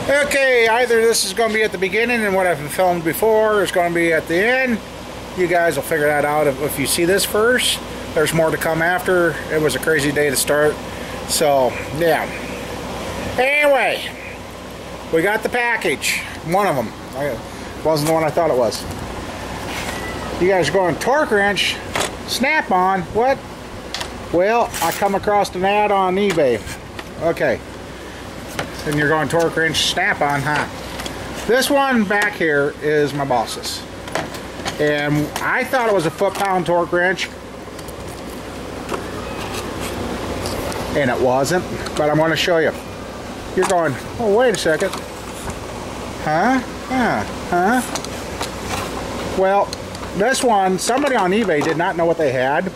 Okay, either this is going to be at the beginning and what I've filmed before, or it's going to be at the end. You guys will figure that out if you see this first. There's more to come after. It was a crazy day to start. So, yeah. Anyway, we got the package. One of them. It wasn't the one I thought it was. You guys are going torque wrench, snap-on. What? Well, I come across an ad on eBay. Okay. And you're going torque wrench, snap-on, huh? This one back here is my boss's. And I thought it was a foot-pound torque wrench. And it wasn't. But I'm going to show you. You're going, oh, wait a second. Huh? Huh? Well, this one, somebody on eBay did not know what they had.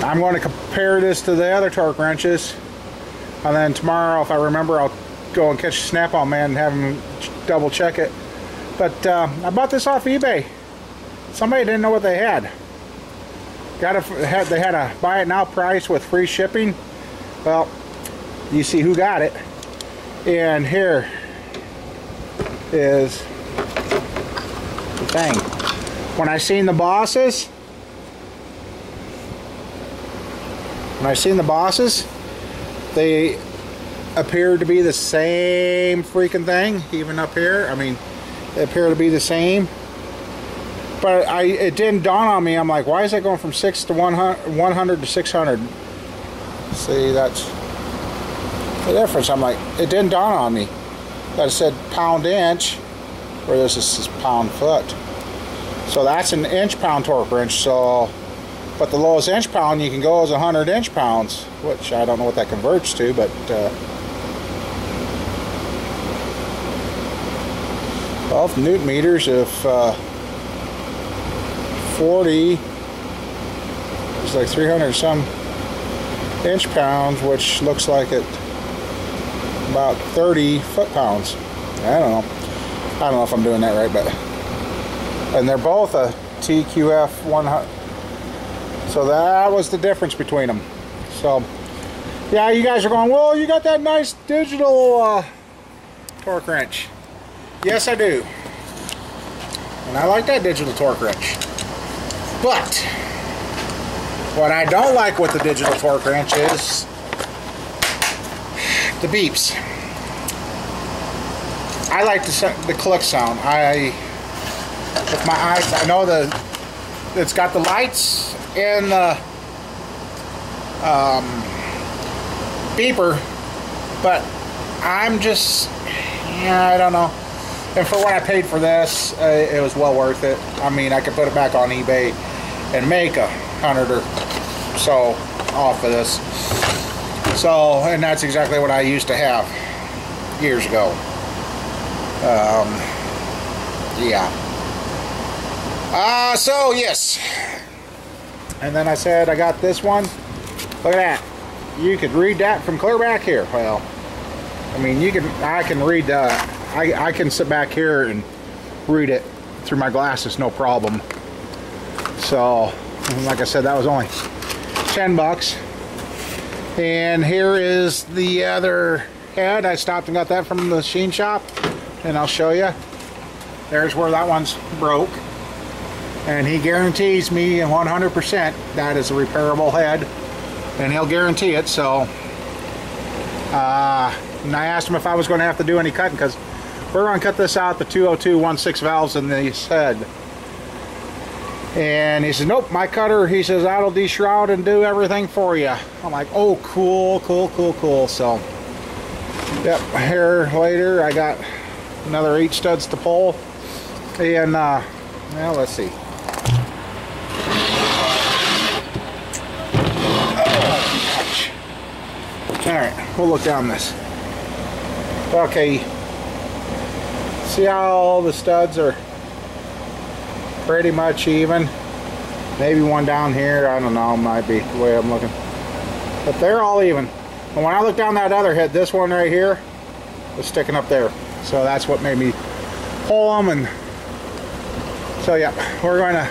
I'm going to compare this to the other torque wrenches, and then tomorrow, if I remember, I'll go and catch a Snap-on man and have him double check it. But I bought this off eBay. Somebody didn't know what they had. They had a buy it now price with free shipping. Well, you see who got it. And here is the thing. When I seen the bosses, they appear to be the same freaking thing, even up here. I mean, they appear to be the same. But it didn't dawn on me. I'm like, why is that going from 100 to 600? See, that's the difference. I'm like, it didn't dawn on me that it said pound inch, where this is pound foot. So that's an inch pound torque wrench. So, but the lowest inch pound you can go is 100 inch pounds, which I don't know what that converts to, but 12 newton meters if 40 is like 300 some inch pounds, which looks like it about 30 foot pounds. I don't know if I'm doing that right, but and they're both a TQF 100. So that was the difference between them. So yeah, you guys are going, well, you got that nice digital torque wrench. Yes, I do. And I like that digital torque wrench. But what I don't like with the digital torque wrench is the beeps. I like the click sound. With my eyes, I know it's got the lights and the beeper, but I'm just, yeah, I don't know. And for what I paid for this, it was well worth it. I mean, I could put it back on eBay and make $100 or so off of this. So, and that's exactly what I used to have years ago. Yeah. So yes. And then I said I got this one. Look at that. You could read that from clear back here. Well, I mean, I can read that. I can sit back here and read it through my glasses, no problem. So, like I said, that was only 10 bucks. And here is the other head. I stopped and got that from the machine shop, and I'll show you. There's where that one's broke. And he guarantees me 100% that is a repairable head, and he'll guarantee it. So, and I asked him if I was going to have to do any cutting, because we're going to cut this out, the 202/16 valves in this head. And he says, nope, my cutter, he says, that'll deshroud and do everything for you. I'm like, oh, cool. So, yep, here later I got another 8 studs to pull. And, well, let's see. Oh, gosh. Alright, we'll look down this. Okay. See how all the studs are pretty much even. Maybe one down here, I don't know, might be the way I'm looking. But they're all even. And when I look down that other head, this one right here was sticking up there. So that's what made me pull them. And so yeah, we're going to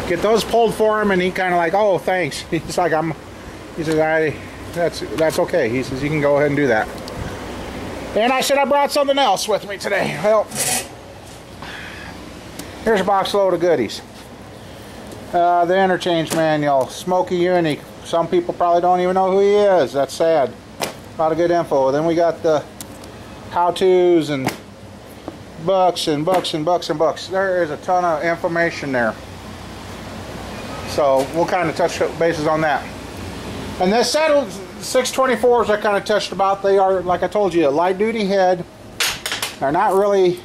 get those pulled for him. And he kind of like, oh, thanks. He's like, he says, that's okay. He says you can go ahead and do that. And I said I brought something else with me today. Well, here's a box load of goodies. The interchange manual, Smokey Uni. Some people probably don't even know who he is. That's sad. A lot of good info. Then we got the how-tos and books and books and books and books. There is a ton of information there. So we'll kind of touch bases on that. And this set of 624s I kind of touched about. They are, like I told you, a light duty head. They're not really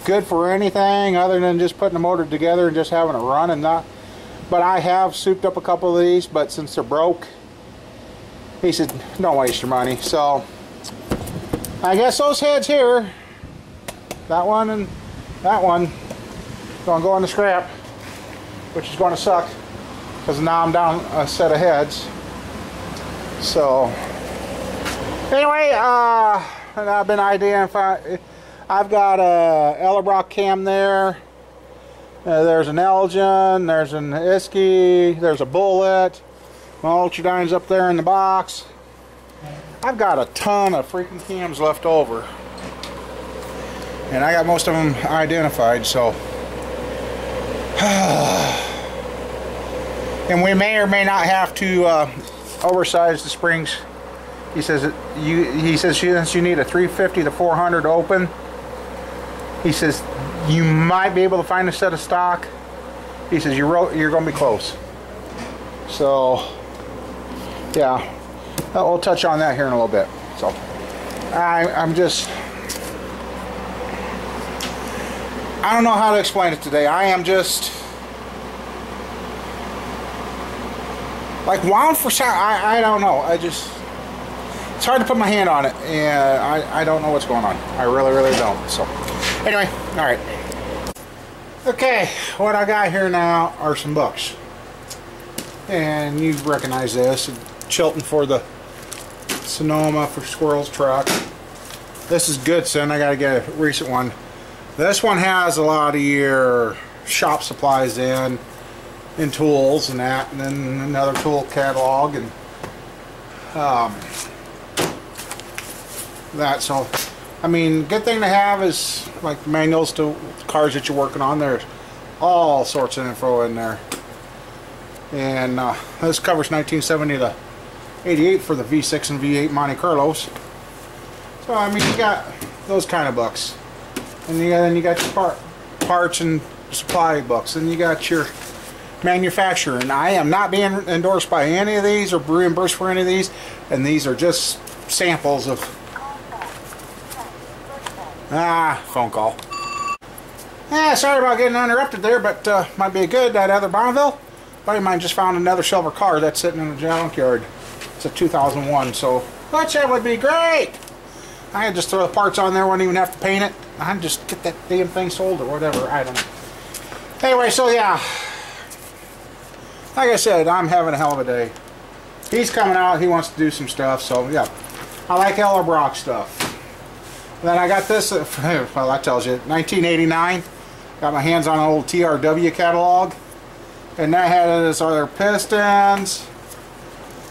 good for anything other than just putting the motor together and just having it run and not. But I have souped up a couple of these, but since they're broke, he said don't waste your money. So I guess those heads here, that one and that one, gonna go in the scrap, which is going to suck because now I'm down a set of heads. So anyway, and I've been identifying. I've got a Ellerbrock cam there. There's an Elgin, there's an Isky, there's a Bullet. My Ultradyne's up there in the box. I've got a ton of freaking cams left over. And I got most of them identified, so. And we may or may not have to oversize the springs. He says since you need a 350 to 400 open, he says you might be able to find a set of stock. He says you're going to be close. So yeah, we'll touch on that here in a little bit. So I'm just, I don't know how to explain it today. I am just like wound for sound. I don't know. It's hard to put my hand on it, and I don't know what's going on. I really don't. So anyway, all right. Okay, what I got here now are some books, and you recognize this: Chilton for the Sonoma for Squirrel's truck. This is Goodson. I got to get a recent one. This one has a lot of your shop supplies in, and tools and that, and then another tool catalog and that. So I mean, good thing to have is like manuals to cars that you're working on. There's all sorts of info in there. And this covers 1970 to 88 for the V6 and V8 Monte Carlos. So I mean, you got those kind of books. And then you got your parts and supply books. And you got your manufacturer. And I am not being endorsed by any of these or reimbursed for any of these. And these are just samples of phone call. Sorry about getting interrupted there, but might be good. That other Bonneville buddy of mine just found another silver car that's sitting in the junkyard. It's a 2001, so which that would be great. I could just throw the parts on there, wouldn't even have to paint it. I'd just get that damn thing sold or whatever. I don't know. Anyway, so yeah, like I said, I'm having a hell of a day. He's coming out. He wants to do some stuff, so yeah, I like Ellerbrock stuff. Then I got this, well, that tells you, 1989. Got my hands on an old TRW catalog. And that had its other pistons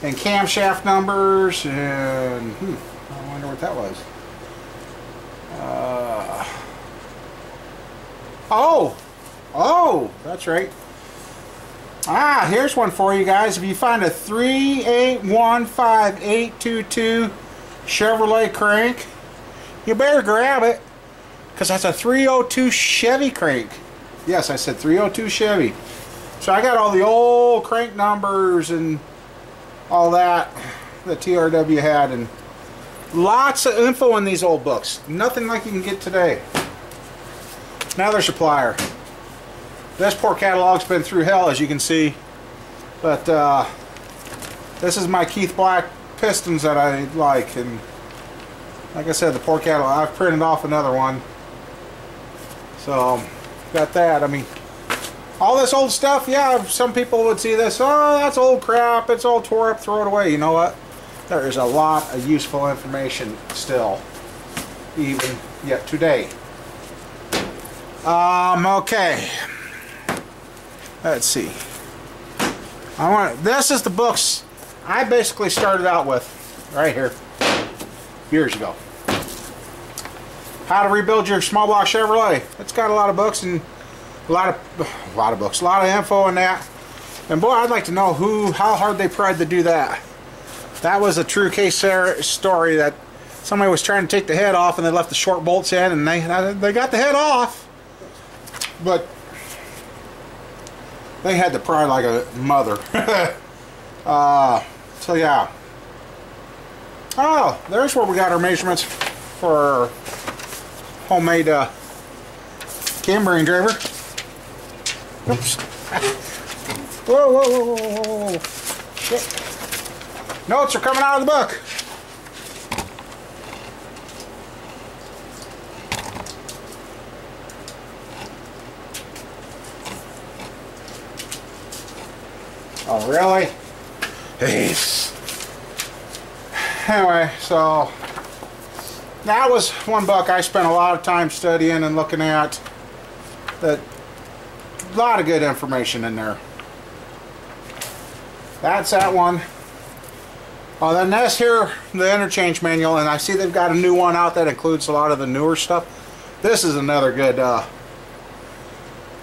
and camshaft numbers. And, I wonder what that was. Oh, that's right. Here's one for you guys. If you find a 3815822 Chevrolet crank, you better grab it, because that's a 302 Chevy crank. Yes, I said 302 Chevy. So I got all the old crank numbers and all that TRW had, and lots of info in these old books. Nothing like you can get today. Another supplier. This poor catalog's been through hell, as you can see. But this is my Keith Black pistons that I like, and like I said, the poor catalog. I've printed off another one. So, got that. I mean, all this old stuff, yeah, some people would see this, oh, that's old crap, it's all tore up, throw it away. You know what? There is a lot of useful information still, even yet today. Okay. Let's see. This is the books I basically started out with, right here, years ago. How to rebuild your small block Chevrolet. It's got a lot of books and a lot of info in that. And boy, I'd like to know how hard they tried to do that. That was a true case story that somebody was trying to take the head off and they left the short bolts in, and they got the head off, but they had to pry like a mother. So yeah. Oh, there's where we got our measurements for our homemade Cambrian driver. Oops. Whoa, whoa, whoa, whoa, whoa, whoa. Shit. Notes are coming out of the book. Oh, really? Jeez. Anyway, so that was one book I spent a lot of time studying and looking at. That a lot of good information in there. That's that one. Oh, then that's here, the interchange manual, and I see they've got a new one out that includes a lot of the newer stuff. This is another good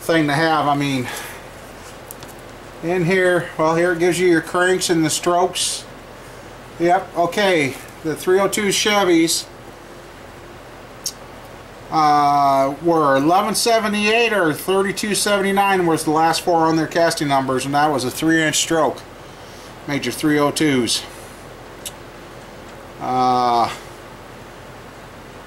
thing to have. I mean, in here, well, here it gives you your cranks and the strokes. Yep, okay. The 302 Chevys were 1178 or 3279 was the last four on their casting numbers, and that was a 3-inch stroke. Major 302s.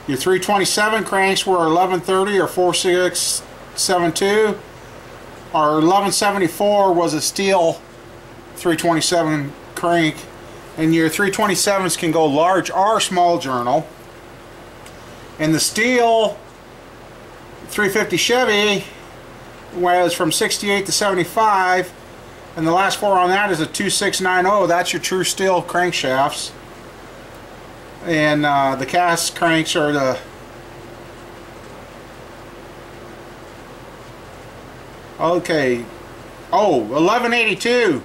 Your 327 cranks were 1130 or 4672. Our 1174 was a steel 327 crank, and your 327s can go large or small journal. And the steel 350 Chevy was from 68 to 75, and the last four on that is a 2690. That's your true steel crankshafts. And the cast cranks are the okay. Oh, 1182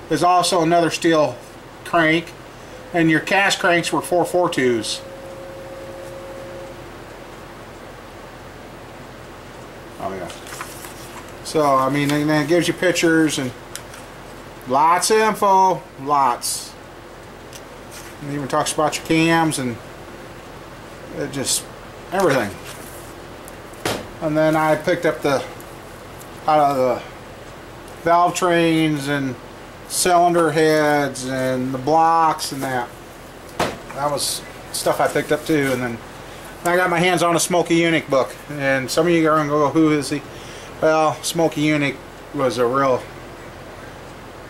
is also another steel crank, and your cast cranks were 442s. Oh yeah. So I mean, and it gives you pictures and lots of info, lots. It even talks about your cams and just everything. And then I picked up the valve trains and cylinder heads and the blocks and that. That was stuff I picked up too. And then I got my hands on a Smokey Unique book. And some of you are going to go, who is he? Well, Smokey Unique was a real...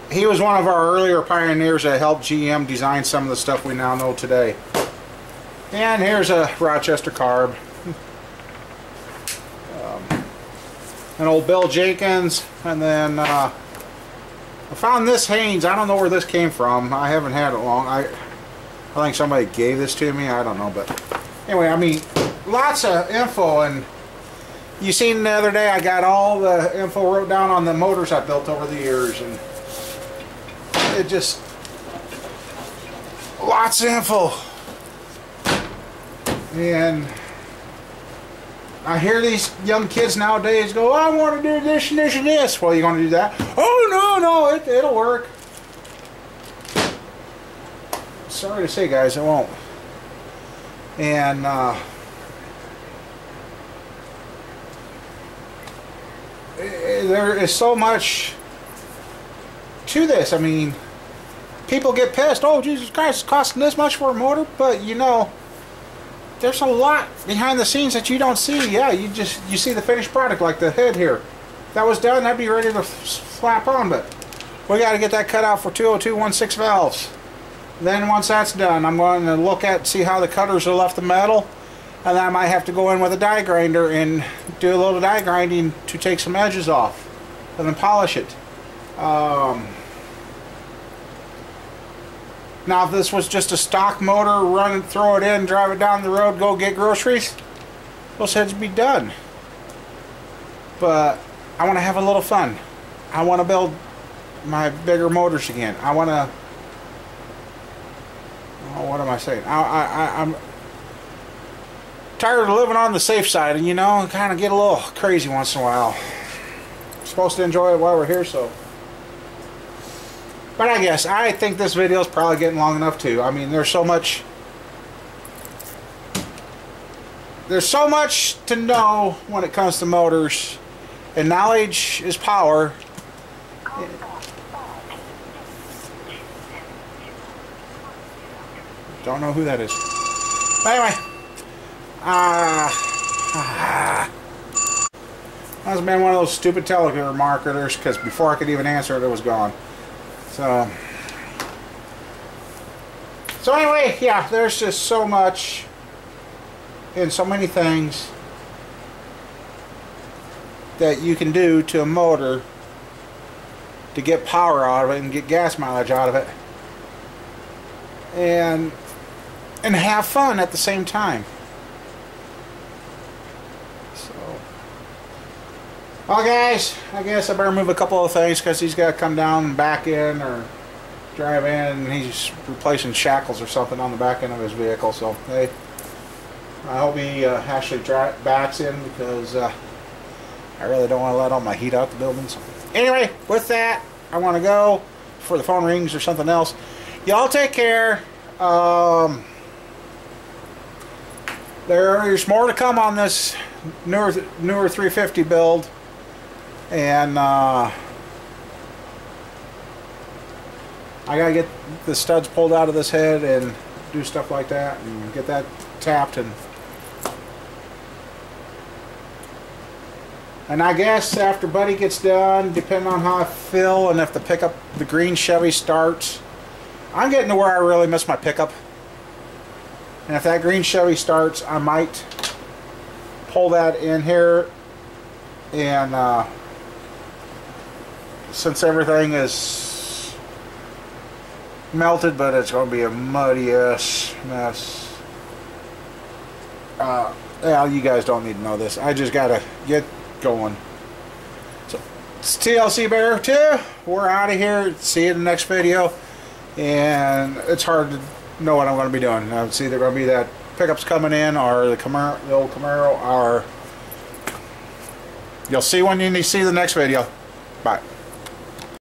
He was one of our earlier pioneers that helped GM design some of the stuff we now know today. And here's a Rochester carb. An old Bill Jenkins. And then I found this Haynes. I don't know where this came from. I haven't had it long. I think somebody gave this to me. I don't know. But anyway, I mean, lots of info. And you seen the other day I got all the info wrote down on the motors I built over the years. And it just lots of info. And I hear these young kids nowadays go, I want to do this and this and this. Well, you going to do that? Oh no, it'll work. Sorry to say, guys, it won't. And there is so much to this. I mean, people get pissed. Oh, Jesus Christ, it's costing this much for a motor. But you know, there's a lot behind the scenes that you don't see. Yeah, you see the finished product, like the head here. If that was done, that'd be ready to slap on. But we got to get that cut out for 202-16 valves. Then once that's done, I'm going to see how the cutters are left the metal, and then I might have to go in with a die grinder and do a little die grinding to take some edges off, and then polish it. Now, if this was just a stock motor, run it, throw it in, drive it down the road, go get groceries, those heads would be done. But I want to have a little fun. I want to build my bigger motors again. I want to, oh, what am I saying? I'm tired of living on the safe side, and you know, kind of get a little crazy once in a while. I'm supposed to enjoy it while we're here, so. But I think this video is probably getting long enough too. I mean, there's so much to know when it comes to motors, and knowledge is power. Don't know who that is. But anyway, that's been one of those stupid telemarketers, because before I could even answer it, it was gone. So anyway, yeah, there's just so much and so many things that you can do to a motor to get power out of it and get gas mileage out of it, and have fun at the same time. So, well guys, I guess I better move a couple of things, because he's got to come down and back in or drive in, and he's replacing shackles or something on the back end of his vehicle. So hey, I hope he actually backs in, because I really don't want to let all my heat out the building. So anyway, with that, I want to go before the phone rings or something else. Y'all take care. There's more to come on this newer 350 build, and I gotta get the studs pulled out of this head and do stuff like that and get that tapped, and I guess after Buddy gets done, depending on how I feel and if the green Chevy starts, I'm getting to where I really miss my pickup. And if that green Chevy starts, I might pull that in here, and since everything is melted, but it's going to be a muddy ass mess. Yeah, you guys don't need to know this. I just gotta get going. So it's TLC Bear 2. We're out of here. See you in the next video. And it's hard to know what I'm going to be doing. It's either going to be that pickups coming in, or the old Camaro, or you'll see when you see the next video. Bye.